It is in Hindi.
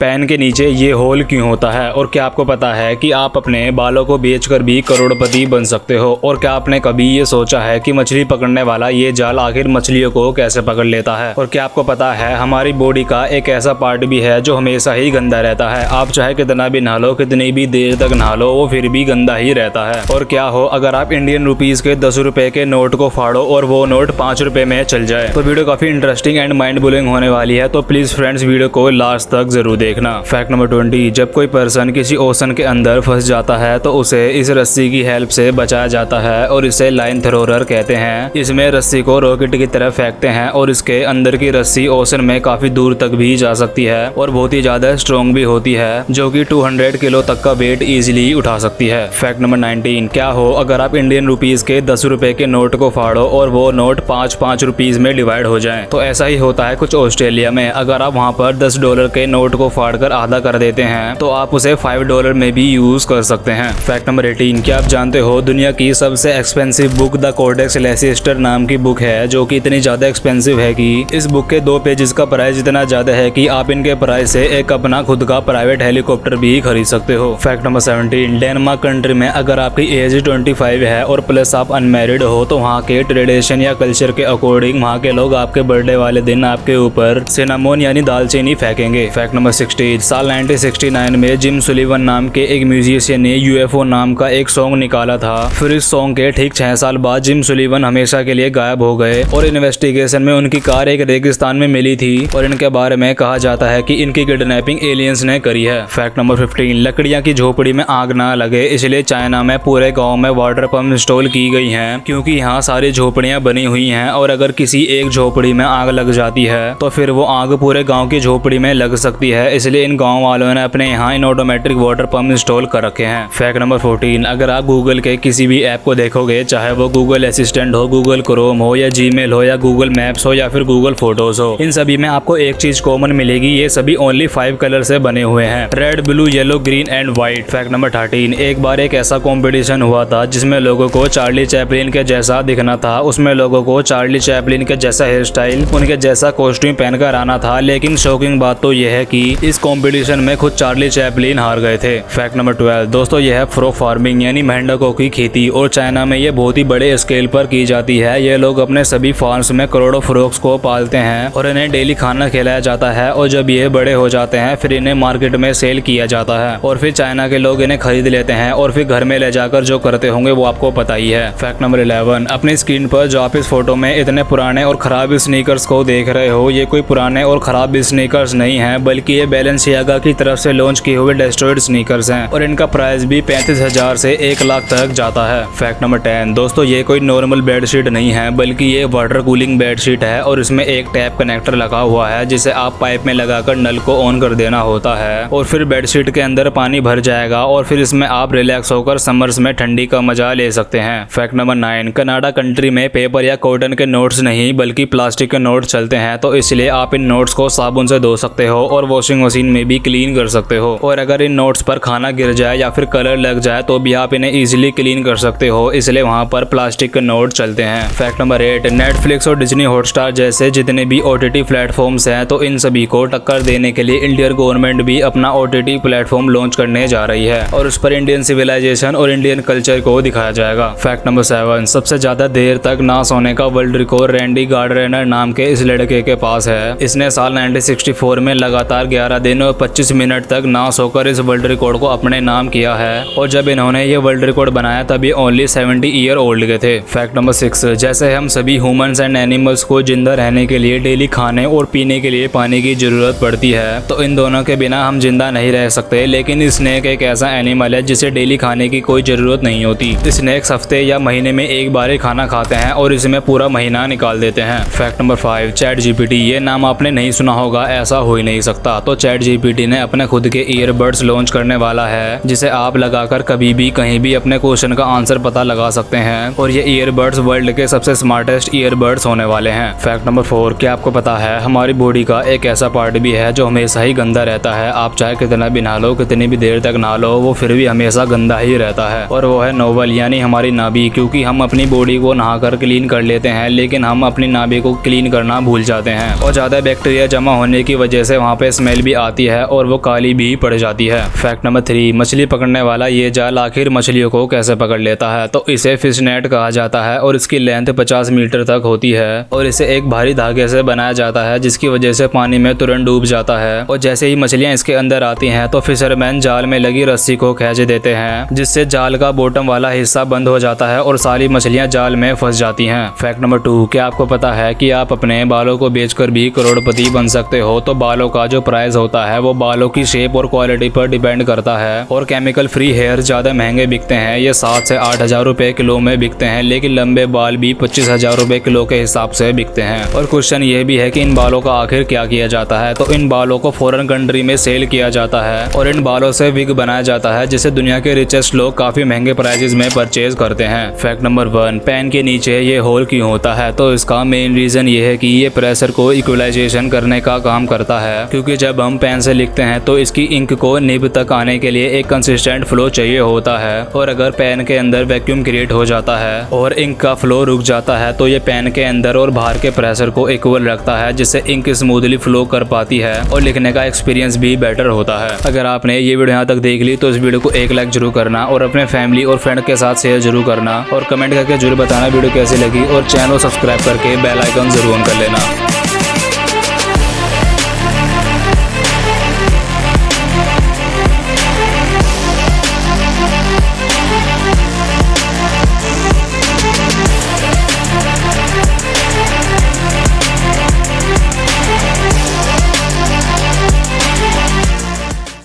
पैन के नीचे ये होल क्यों होता है और क्या आपको पता है कि आप अपने बालों को बेचकर भी करोड़पति बन सकते हो। और क्या आपने कभी ये सोचा है कि मछली पकड़ने वाला ये जाल आखिर मछलियों को कैसे पकड़ लेता है। और क्या आपको पता है हमारी बॉडी का एक ऐसा पार्ट भी है जो हमेशा ही गंदा रहता है। आप चाहे कितना भी नहा लो, कितनी भी देर तक नहा लो, वो फिर भी गंदा ही रहता है। और क्या हो अगर आप इंडियन रुपीज के 10 रुपए के नोट को फाड़ो और वो नोट 5 रुपए में चल जाए। तो वीडियो काफी इंटरेस्टिंग एंड माइंड ब्लोइंग होने वाली है, तो प्लीज फ्रेंड्स वीडियो को लास्ट तक जरूर देखना। फैक्ट नंबर 20, जब कोई पर्सन किसी ओशन के अंदर फंस जाता है तो उसे इस रस्सी की हेल्प से बचाया जाता है और इसे लाइन थ्रोअर कहते हैं। इसमें रस्सी को रॉकेट की तरफ फेंकते हैं और इसके अंदर की रस्सी ओशन में काफी दूर तक भी जा सकती है और बहुत ही ज्यादा स्ट्रॉन्ग भी होती है, जो कि 200 किलो तक का वेट इजीली उठा सकती है। फैक्ट नंबर 19, क्या हो अगर आप इंडियन रुपीज के 10 रुपए के नोट को फाड़ो और वो नोट 5-5 रुपीज में डिवाइड हो जाए। तो ऐसा ही होता है कुछ ऑस्ट्रेलिया में। अगर आप वहाँ पर $10 के नोट को फाड़कर आधा कर देते हैं तो आप उसे $5 में भी यूज कर सकते हैं। फैक्ट नंबर 18, क्या आप जानते हो दुनिया की सबसे एक्सपेंसिव बुक द कोडेक्स लेसिस्टर नाम की बुक है, जो कि इतनी ज्यादा एक्सपेंसिव है कि इस बुक के 2 पेजेस का प्राइस इतना ज्यादा है कि आप इनके प्राइस से एक अपना खुद का प्राइवेट हेलीकॉप्टर भी खरीद सकते हो। फैक्ट नंबर 17, डेनमार्क कंट्री में अगर आपकी एज 25 है और प्लस आप अनमैरिड हो तो वहाँ के ट्रेडिशन या कल्चर के अकॉर्डिंग वहाँ के लोग आपके बर्थडे वाले दिन आपके ऊपर सिनामोन यानी दालचीनी फेंकेंगे। फैक्ट नंबर 16, साल 1969 में जिम सुलिवन नाम के एक म्यूजिशियन ने यूएफओ नाम का एक सॉन्ग निकाला था। फिर इस सॉन्ग के ठीक 6 साल बाद जिम सुलिवन हमेशा के लिए गायब हो गए और इन्वेस्टिगेशन में उनकी कार एक रेगिस्तान में मिली थी और इनके बारे में कहा जाता है कि इनकी किडनैपिंग एलियंस ने करी है। फैक्ट नंबर 15, लकड़ियां की झोपड़ी में आग ना लगे इसलिए चाइना में पूरे गाँव में वाटर पंप इंस्टॉल की गई है, क्योंकि यहाँ सारी झोपड़ियाँ बनी हुई हैं और अगर किसी एक झोपड़ी में आग लग जाती है तो फिर वो आग पूरे गाँव की झोपड़ी में लग सकती है। इसलिए इन गाँव वालों ने अपने यहाँ इन ऑटोमेटिक वाटर पंप इंस्टॉल कर रखे हैं। फैक्ट नंबर 14, अगर आप गूगल के किसी भी ऐप को देखोगे, चाहे वो गूगल असिस्टेंट हो, गूगल क्रोम हो या जीमेल हो या गूगल मैप्स हो या फिर गूगल फोटोज हो, इन सभी में आपको एक चीज कॉमन मिलेगी, ये सभी ओनली 5 कलर से बने हुए हैं, red, blue, yellow, green and white. Fact number 13, एक बार एक ऐसा कॉम्पिटिशन हुआ था जिसमें लोगों को चार्ली चैपलिन के जैसा दिखना था। उसमें लोगों को चार्ली चैपलिन के जैसा हेयर स्टाइल, उनके जैसा कॉस्ट्यूम पहनकर आना था, लेकिन शॉकिंग बात तो यह है कि इस कॉम्पिटिशन में खुद चार्ली चैपलिन हार गए थे। फैक्ट नंबर 12, दोस्तों यह है फ्रॉग फार्मिंग यानी मेंढकों की खेती और चाइना में ये बहुत ही बड़े स्केल पर की जाती है। ये लोग अपने सभी फार्म्स में करोड़ों फ्रॉग्स को पालते हैं और इन्हें डेली खाना खिलाया जाता है और जब ये बड़े हो जाते हैं फिर इन्हें मार्केट में सेल किया जाता है और फिर चाइना के लोग इन्हें खरीद लेते हैं और फिर घर में ले जाकर जो करते होंगे वो आपको पता ही है। फैक्ट नंबर 11, अपनी स्क्रीन पर जो आप इस फोटो में इतने पुराने और खराब स्नीकर्स को देख रहे हो, ये कोई पुराने और खराब स्नीकर्स नहीं है, बल्कि ये बैलेंसियागा की तरफ से लॉन्च किए हुए डेस्ट्रॉयड स्नीकर्स हैं और इनका प्राइस भी 35,000 से 1 लाख तक जाता है। फैक्ट नंबर 10, दोस्तों ये कोई नॉर्मल बेडशीट नहीं है, बल्कि ये वाटर कूलिंग बेडशीट है और इसमें एक टैप कनेक्टर लगा हुआ है जिसे आप पाइप में लगाकर नल को ऑन कर देना होता है और फिर बेडशीट के अंदर पानी भर जाएगा और फिर इसमें आप रिलैक्स होकर समर्स में ठंडी का मजा ले सकते हैं। फैक्ट नंबर 9, कनाडा कंट्री में पेपर या कॉटन के नोट्स नहीं बल्कि प्लास्टिक के नोट्स चलते हैं, तो इसलिए आप इन नोट्स को साबुन से धो सकते हो और वॉशिंग मशीन में भी क्लीन कर सकते हो और अगर इन नोट्स पर खाना गिर जाए या फिर कलर लग जाए तो भी आप इन्हें इजीली क्लीन कर सकते हो, इसलिए वहाँ पर प्लास्टिक के नोट चलते हैं। फैक्ट नंबर 8, नेटफ्लिक्स और डिज्नी हॉटस्टार जैसे जितने भी OTT प्लेटफॉर्म्स हैं तो इन सभी को टक्कर देने के लिए इंडियन गवर्नमेंट भी अपना OTT प्लेटफॉर्म लॉन्च करने जा रही है और उस पर इंडियन सिविलाइजेशन और इंडियन कल्चर को दिखाया जाएगा। फैक्ट नंबर 7, सबसे ज्यादा देर तक ना सोने का वर्ल्ड रिकॉर्ड रैंडी गार्डनर नाम के इस लड़के के पास है। इसने साल 1964 में लगातार 11 दिन और 25 मिनट तक ना सोकर इस वर्ल्ड रिकॉर्ड को अपने नाम किया है और जब इन्होंने ये वर्ल्ड रिकॉर्ड बनाया तब ये ओनली 70 ईयर ओल्ड के थे। फैक्ट नंबर 6, जैसे हम सभी ह्यूमंस एंड एनिमल्स को जिंदा रहने के लिए डेली खाने और पीने के लिए पानी की जरूरत पड़ती है, तो इन दोनों के बिना हम जिंदा नहीं रह सकते, लेकिन स्नेक एक ऐसा एनिमल है जिसे डेली खाने की कोई जरूरत नहीं होती। स्नेक्स हफ्ते या महीने में एक बार ही खाना खाते हैं और इसमें पूरा महीना निकाल देते हैं। फैक्ट नंबर 5, चैट GPT, ये नाम आपने नहीं सुना होगा, ऐसा हो ही नहीं सकता। तो चैट GPT ने अपने खुद के ईयरबड्स लॉन्च करने वाला है जिसे आप लगाकर कभी भी कहीं भी अपने क्वेश्चन का आंसर पता लगा सकते हैं और ये ईयरबड्स वर्ल्ड के सबसे स्मार्टेस्ट ईयरबड्स होने वाले हैं। फैक्ट नंबर 4, क्या आपको पता है हमारी बॉडी का एक ऐसा पार्ट भी है जो हमेशा ही गंदा रहता है। आप चाहे कितना भी नहा लो, कितनी भी देर तक नहा लो, वो फिर भी हमेशा गंदा ही रहता है और वो है नोवल यानी हमारी नाभि, क्योंकि हम अपनी बॉडी को नहाकर क्लीन कर लेते हैं लेकिन हम अपनी नाभि को क्लीन करना भूल जाते हैं और ज्यादा बैक्टीरिया जमा होने की वजह से वहाँ पे स्मेल भी आती है और वो काली भी पड़ जाती है। फैक्ट नंबर 3, मछली पकड़ने वाला ये जाल आखिर मछलियों को कैसे पकड़ लेता है? तो इसे फिश नेट कहा जाता है और इसकी लेंथ 50 मीटर तक होती है और इसे एक भारी धागे से बनाया जाता है जिसकी वजह से पानी में तुरंत डूब जाता है। और जैसे ही मछलियां इसके अंदर आती हैं तो फिशरमैन जाल में लगी रस्सी को खींच देते हैं जिससे जाल का बॉटम वाला हिस्सा बंद हो जाता है और सारी मछलियां जाल में फंस जाती हैं। फैक्ट नंबर 2, क्या आपको पता है कि आप अपने बालों को बेचकर भी करोड़पति बन सकते हो? तो बालों का जो प्राइस होता है वो बालों की शेप और क्वालिटी पर डिपेंड करता है और केमिकल फ्री हेयर ज्यादा महंगे बिकते हैं। ये 7 से 8 हजार रुपए किलो में बिकते हैं, लेकिन लंबे बाल भी 25,000 रुपए किलो के हिसाब से बिकते हैं। और क्वेश्चन ये भी है कि इन बालों का आखिर क्या किया जाता है? तो इन बालों को फॉरेन कंट्री में सेल किया जाता है और इन बालों से विग बनाया जाता है जिसे दुनिया के रिचेस्ट लोग काफी महंगे प्राइसेस में परचेज करते हैं। फैक्ट नंबर 1, पेन के नीचे ये होल क्यों होता है? तो इसका मेन रीजन ये है कि ये प्रेशर को इक्वलाइजेशन करने का काम करता है, क्योंकि जब हम पेन से लिखते हैं तो इसकी इंक को निब तक आने के लिए एक कंसिस्टेंट फ्लो चाहिए होता है और अगर पेन के अंदर वैक्यूम क्रिएट हो जाता है और इंक का फ्लो रुक जाता है तो ये पेन के अंदर और बाहर के प्रेशर को इक्वल रखता है जिससे इंक स्मूथली फ्लो कर पाती है और लिखने का एक्सपीरियंस भी बेटर होता है। अगर आपने ये वीडियो यहाँ तक देख ली तो इस वीडियो को एक लाइक जरूर करना और अपने फैमिली और फ्रेंड के साथ शेयर जरूर करना और कमेंट करके जरूर बताना वीडियो कैसी लगी और चैनल सब्सक्राइब करके बेल आइकन जरूर ऑन कर लेना।